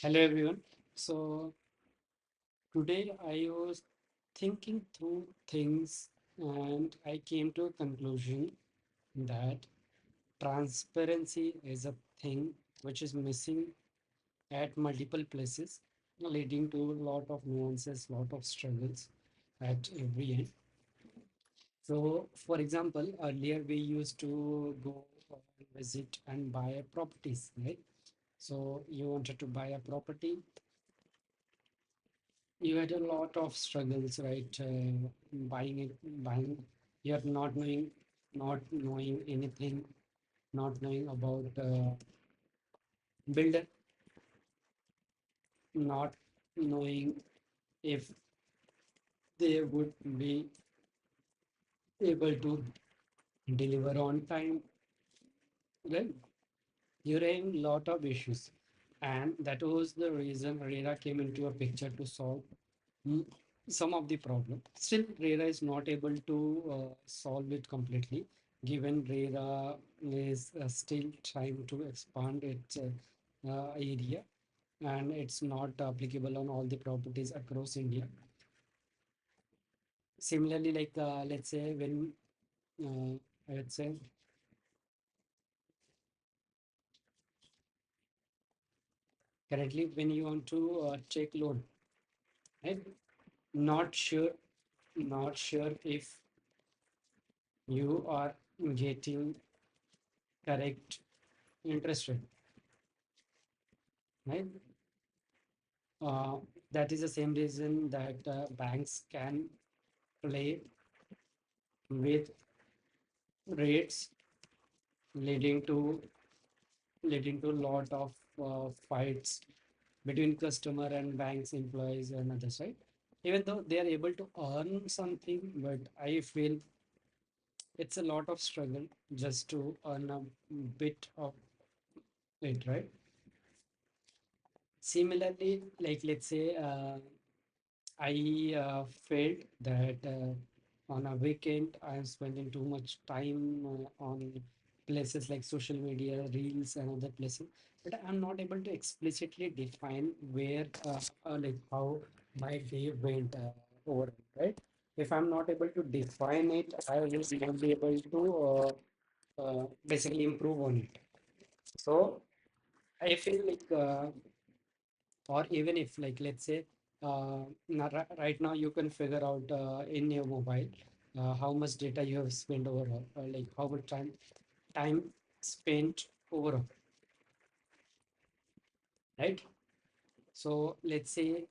Hello everyone. So today I was thinking through things and I came to a conclusion that transparency is a thing which is missing at multiple places, leading to a lot of nuances, lot of struggles at every end. So, for example, earlier we used to go visit and buy properties, right? So you wanted to buy a property. You had a lot of struggles, right? Buying. You're not knowing anything, not knowing about builder, not knowing if they would be able to deliver on time, right? You're having a lot of issues, and that was the reason RERA came into a picture to solve mm, some of the problem. Still, RERA is not able to solve it completely, given RERA is still trying to expand its area and it's not applicable on all the properties across India. Similarly, like let's say when I would say currently when you want to take loan, right? Not sure, not sure if you are getting correct interest rate, right? Uh, that is the same reason that banks can play with rates, leading to leading to a lot of fights between customer and banks employees and others, right? Even though they are able to earn something, but I feel it's a lot of struggle just to earn a bit of it, right? Similarly, like let's say I felt that on a weekend I'm spending too much time on places like social media, reels, and other places, but I'm not able to explicitly define where, like how my day went over, right? If I'm not able to define it, I will not be able to basically improve on it. So I feel like or even if like let's say right now you can figure out in your mobile how much data you have spent overall, like how much time spent overall, right? So let's say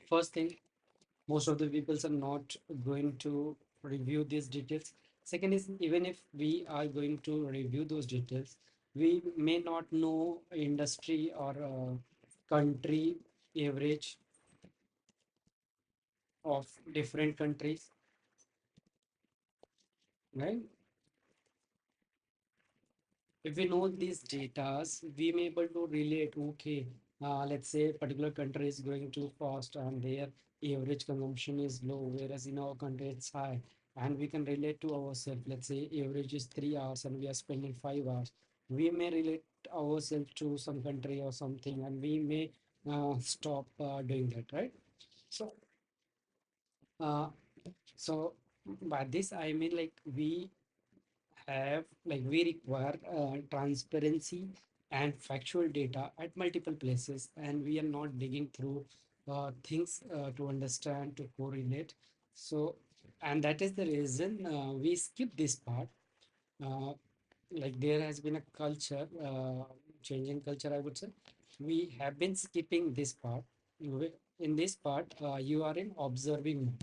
first thing, most of the people are not going to review these details. Second is, even if we are going to review those details, we may not know industry or country average of different countries, right? If we know these datas, we may able to relate, okay, let's say particular country is going too fast and their average consumption is low, whereas in our country it's high. And we can relate to ourselves. Let's say average is 3 hours and we are spending 5 hours. We may relate ourselves to some country or something, and we may stop doing that, right? So, uh, so by this I mean like we require transparency and factual data at multiple places, and we are not digging through things to understand, to correlate. So, and that is the reason we skip this part. uh, like there has been a culture changing culture, I would say. We have been skipping this part. In this part you are in observing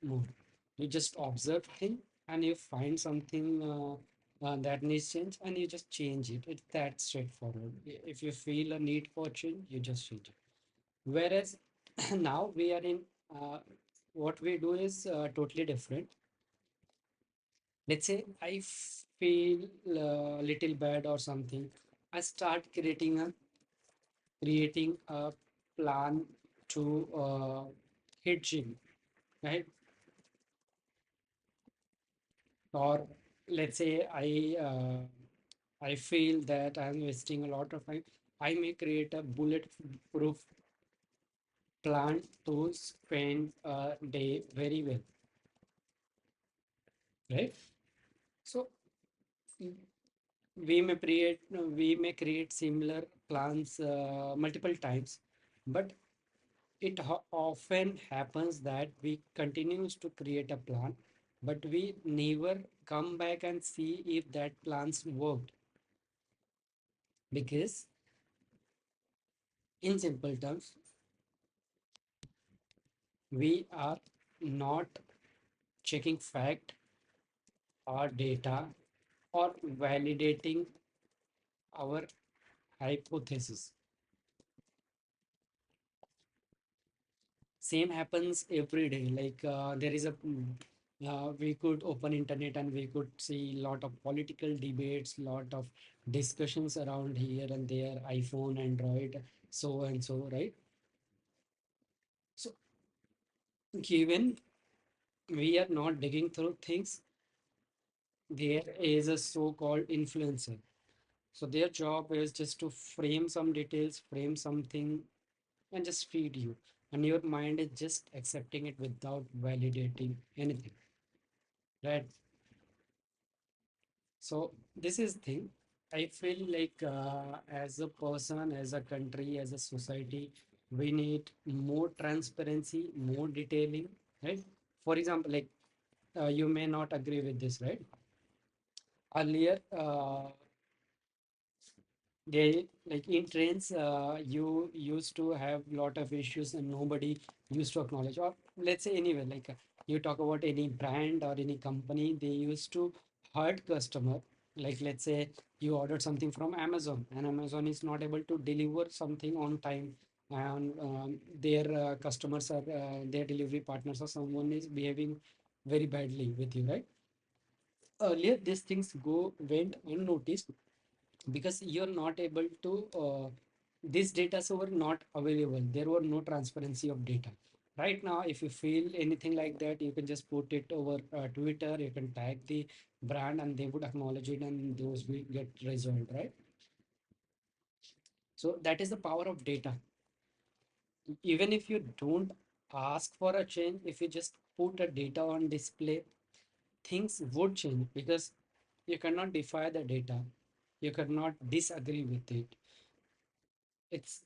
mode. You just observe thing and you find something that needs change and you just change it. It's that straightforward. If you feel a need for change, you just change it. Whereas now we are in what we do is totally different. Let's say I feel a little bad or something. I start creating a plan to hit gym, right? Or let's say I I feel that I'm wasting a lot of time. I may create a bulletproof plan to spend a day very well, right? So mm, we may create similar plans multiple times, but often happens that we continues to create a plan, but we never come back and see if that plans worked, because in simple terms we are not checking fact or data or validating our hypothesis. Same happens every day. Like there is a we could open internet and we could see lot of political debates, lot of discussions around here and there, iPhone, Android, so and so, right? So given we are not digging through things, there is a so-called influencer. So their job is just to frame some details, frame something, and just feed you. And your mind is just accepting it without validating anything. Right. So this is thing. I feel like as a person, as a country, as a society, we need more transparency, more detailing, right? For example, like you may not agree with this, right? Earlier, they like in trains, you used to have lot of issues and nobody used to acknowledge. Or let's say anywhere, like you talk about any brand or any company, they used to hurt customer. Like let's say you ordered something from Amazon and Amazon is not able to deliver something on time, and their customers are their delivery partners or someone is behaving very badly with you, right? Earlier, these things go went unnoticed because you're not able to these data were not available, there were no transparency of data. Right now if you feel anything like that, you can just put it over Twitter, you can tag the brand and they would acknowledge it and those will get resolved, right? So that is the power of data. Even if you don't ask for a change, if you just put a data on display, things would change because you cannot defy the data, you cannot disagree with it.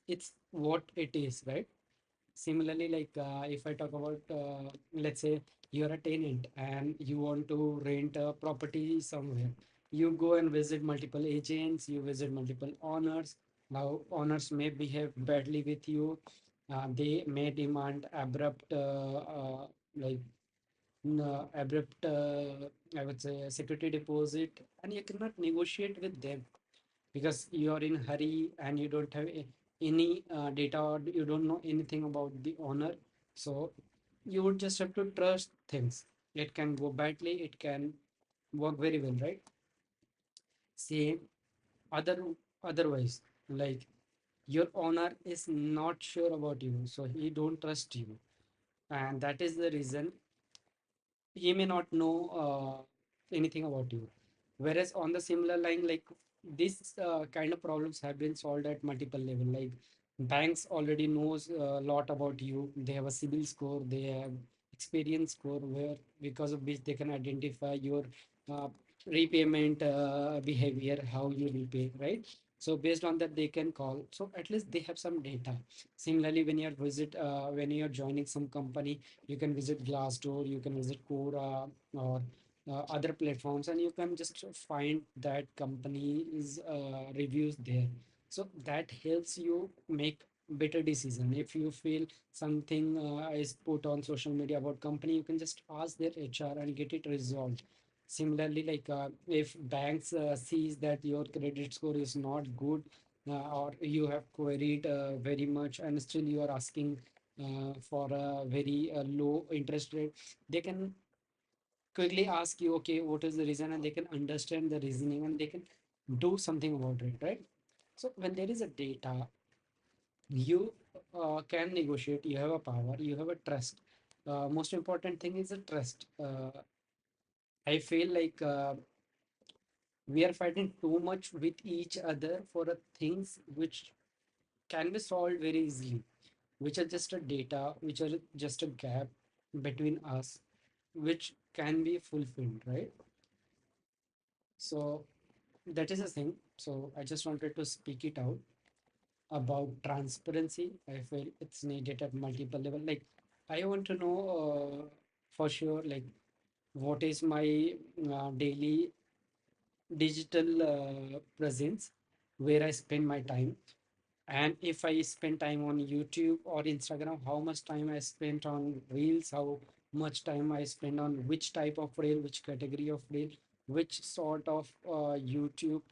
It's what it is, right? Similarly, like if I talk about let's say you're a tenant and you want to rent a property somewhere, you go and visit multiple agents, you visit multiple owners. Now owners may behave badly with you, they may demand abrupt like abrupt I would say security deposit, and you cannot negotiate with them because you are in hurry and you don't have any data or you don't know anything about the owner. So you would just have to trust things. It can go badly, it can work very well, right? Same other otherwise, like your owner is not sure about you, so he don't trust you, and that is the reason he may not know anything about you. Whereas on the similar line, like this kind of problems have been solved at multiple level. Like banks already knows a lot about you. They have a CIBIL score. They have experience score where because of which they can identify your uh, repayment behavior, how you repay, right? So based on that, they can call. So at least they have some data. Similarly, when you're joining some company, you can visit Glassdoor, you can visit Quora or other platforms, and you can just find that company's reviews there. So that helps you make better decision. If you feel something is put on social media about company, you can just ask their HR and get it resolved. Similarly, like if banks sees that your credit score is not good, or you have queried very much and still you are asking for a very low interest rate, they can quickly ask you, okay, what is the reason, and they can understand the reasoning and they can do something about it, right? So when there is a data, you can negotiate, you have a power, you have a trust. Most important thing is a trust. I feel like We are fighting too much with each other for a things which can be solved very easily, which are just a data, which are just a gap between us, which can be fulfilled, right? So that is the thing. So I just wanted to speak it out about transparency. I feel it's needed at multiple level. Like I want to know for sure, like what is my daily digital presence, where I spend my time, and if I spend time on YouTube or Instagram, how much time I spent on reels, how much time I spend on which type of reel, which category of reel, which sort of YouTube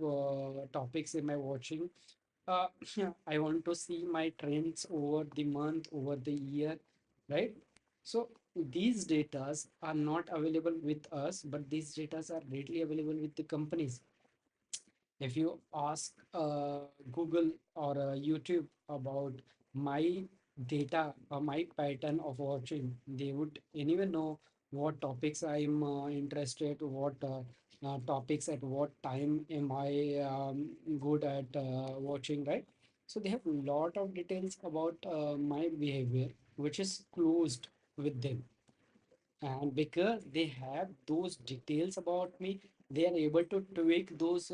topics am I watching. Yeah, I want to see my trends over the month, over the year, right? So these datas are not available with us, but these datas are readily available with the companies. If you ask Google or YouTube about my data or my pattern of watching, they would anyway know what topics I'm interested, what topics at what time am I good at watching, right? So they have a lot of details about my behavior, which is closed with them. And because they have those details about me, they are able to tweak those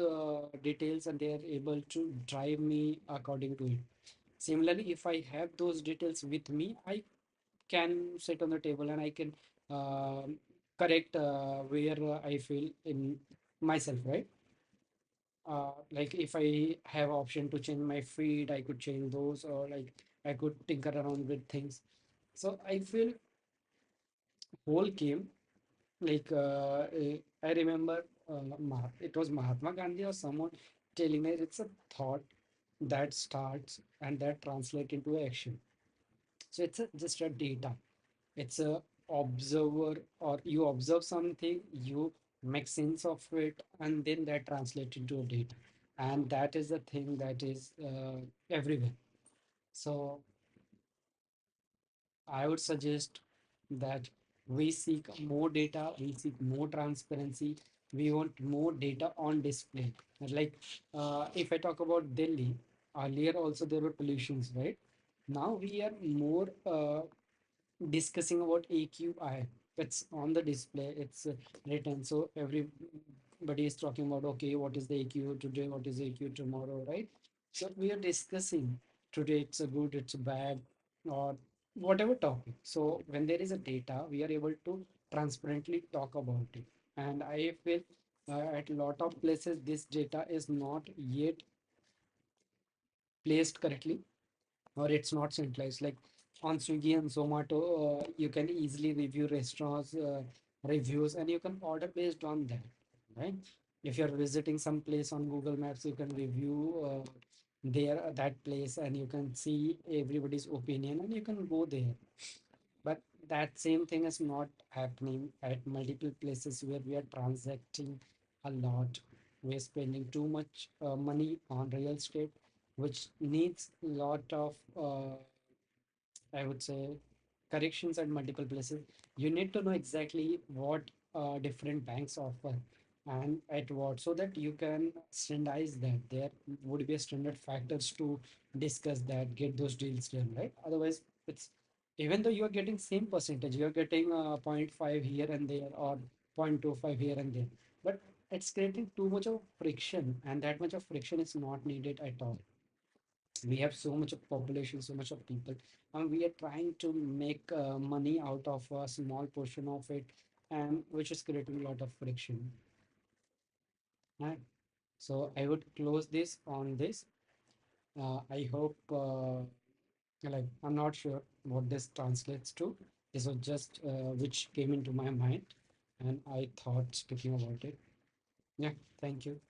details, and they are able to drive me according to it. Similarly, if I have those details with me, I can sit on the table and I can correct where I feel in myself, right? Like if I have option to change my feed, I could change those, or like I could tinker around with things. So I feel whole game. Like I remember it was Mahatma Gandhi or someone telling me it's a thought that starts and that translates into action. So it's just a data. It's a observer, or you observe something, you make sense of it, and then that translates into a data. And that is the thing that is everywhere. So I would suggest that we seek more data, we seek more transparency, we want more data on display. Like if I talk about Delhi, earlier also there were pollutions, right? Now we are more discussing about AQI. It's on the display, it's written. So everybody is talking about, okay, what is the AQ today, what is the AQ tomorrow, right? So we are discussing today, it's a good, it's a bad, or whatever topic. So when there is a data, we are able to transparently talk about it. And I feel at a lot of places, this data is not yet placed correctly, or it's not centralized. Like on Swiggy and Zomato, you can easily review restaurants reviews, and you can order based on that, right? If you're visiting some place on Google Maps, you can review there that place, and you can see everybody's opinion, and you can go there. But that same thing is not happening at multiple places where we are transacting a lot. We're spending too much money on real estate, which needs a lot of I would say corrections at multiple places. You need to know exactly what different banks offer and at what, so that you can standardize that. There would be a standard factors to discuss that, get those deals done, right? Otherwise, it's even though you are getting same percentage, you are getting zero point 0.5 here and there, or 0.25 here and there, but it's creating too much of friction, and that much of friction is not needed at all. We have so much of population, so much of people, and we are trying to make money out of a small portion of it, and which is creating a lot of friction, right? So I would close this on this. I hope like I'm not sure what this translates to. This was just which came into my mind, and I thought speaking about it. Yeah, thank you.